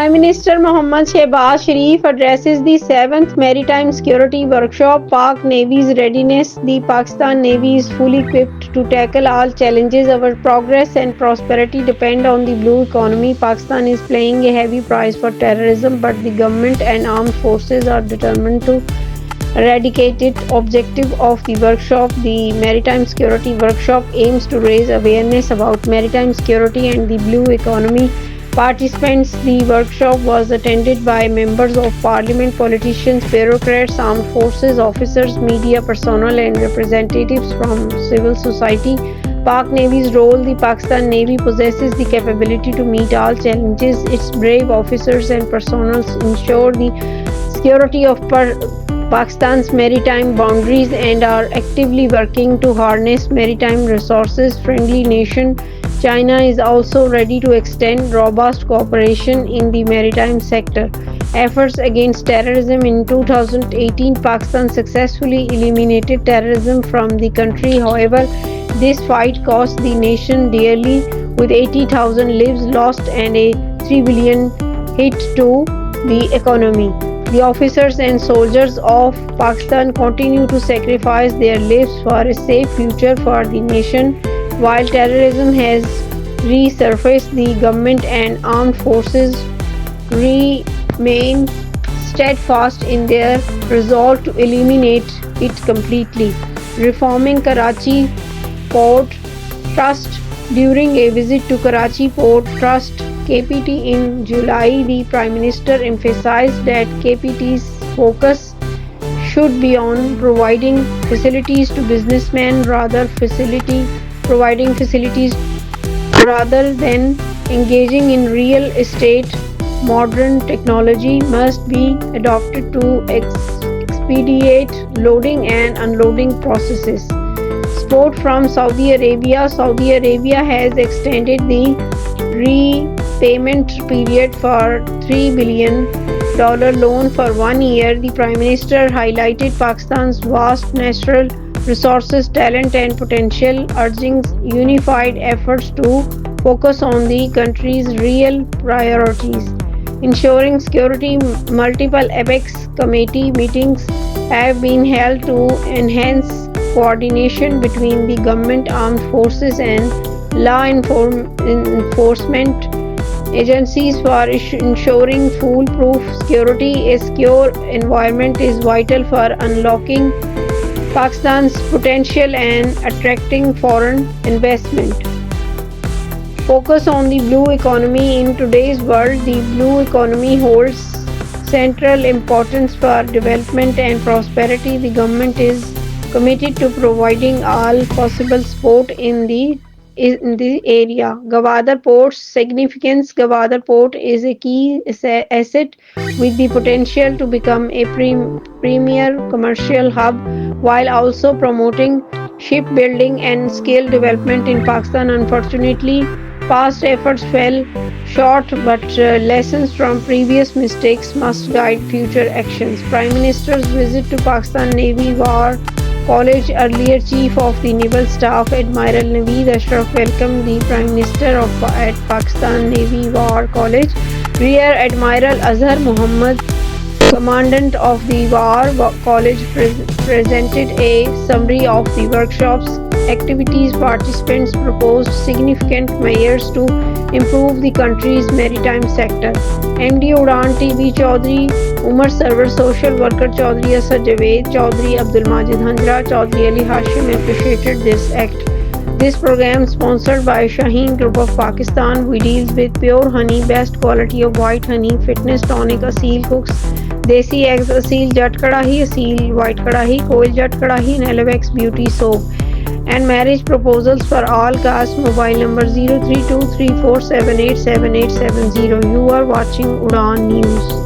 Prime Minister Mohammad Shehbaz Sharif addresses the 7th Maritime Security Workshop. Pak Navy's readiness. The Pakistan Navy is fully equipped to tackle all challenges. Our progress and prosperity depend on the blue economy. Pakistan is paying a heavy price for terrorism, but the government and armed forces are determined to eradicate it. Objective of the workshop. The Maritime Security Workshop aims to raise awareness about maritime security and the blue economy. Participants. The workshop was attended by members of parliament, politicians, bureaucrats, armed forces officers, media personnel and representatives from civil society. Pak Navy's role. The Pakistan Navy possesses the capability to meet all challenges. Its brave officers and personnel ensure the security of Pakistan's maritime boundaries and are actively working to harness maritime resources. Friendly nation. China is also ready to extend robust cooperation in the maritime sector. Efforts against terrorism. In 2018, Pakistan successfully eliminated terrorism from the country. However, this fight cost the nation dearly, with 80,000 lives lost and a 3 billion hit to the economy. The officers and soldiers of Pakistan continue to sacrifice their lives for a safe future for the nation. While terrorism has resurfaced, the government and armed forces remain steadfast in their resolve to eliminate it completely. Reforming Karachi Port Trust. During a visit to Karachi Port Trust (KPT) in July, the Prime Minister emphasized that KPT's focus should be on providing facilities to businessmen rather than engaging in real estate. Modern technology must be adopted to expedite loading and unloading processes. Support from Saudi Arabia. Saudi Arabia has extended the repayment period for $3 billion loan for 1 year. The Prime Minister highlighted Pakistan's vast natural resources, talent and potential, urging unified efforts to focus on the country's real priorities. Ensuring security. Multiple Apex Committee meetings have been held to enhance coordination between the government, armed forces and law enforcement agencies for ensuring foolproof security. A secure environment is vital for unlocking Pakistan's potential and attracting foreign investment. Focus on the blue economy. In today's world, the blue economy holds central importance for development and prosperity. The government is committed to providing all possible support in the area. Gwadar Port's significance. Gwadar Port is a key asset with the potential to become a premier commercial hub while also promoting shipbuilding and skill development in Pakistan. Unfortunately, past efforts fell short, but lessons from previous mistakes must guide future actions. Prime Minister's visit to Pakistan Navy War College. Earlier Chief of the Naval Staff Admiral Naveed Ashraf welcomed the Prime Minister at Pakistan Navy War College. Rear Admiral Azhar Muhammad, Commandant of the War College, presented a summary of the workshop's activities. Participants proposed significant measures to improve the country's maritime sector. MD Udan TV Chaudhry Umar Sarwar, social worker Chaudhry Asad Javed, Chaudhry Abdul Majid Hanjra, Chaudhry Ali Hashim appreciated this act. This program sponsored by Shaheen Group of Pakistan. We deals with pure honey, best quality of white honey, fitness tonic, Asil Cooks, Desi Eggs, Asil Jat Kadahi, Asil White Kadahi, Koil Jat Kadahi, and Elevex Beauty Soap. And marriage proposals for all castes. Mobile number 0323478780. You are watching Udan News.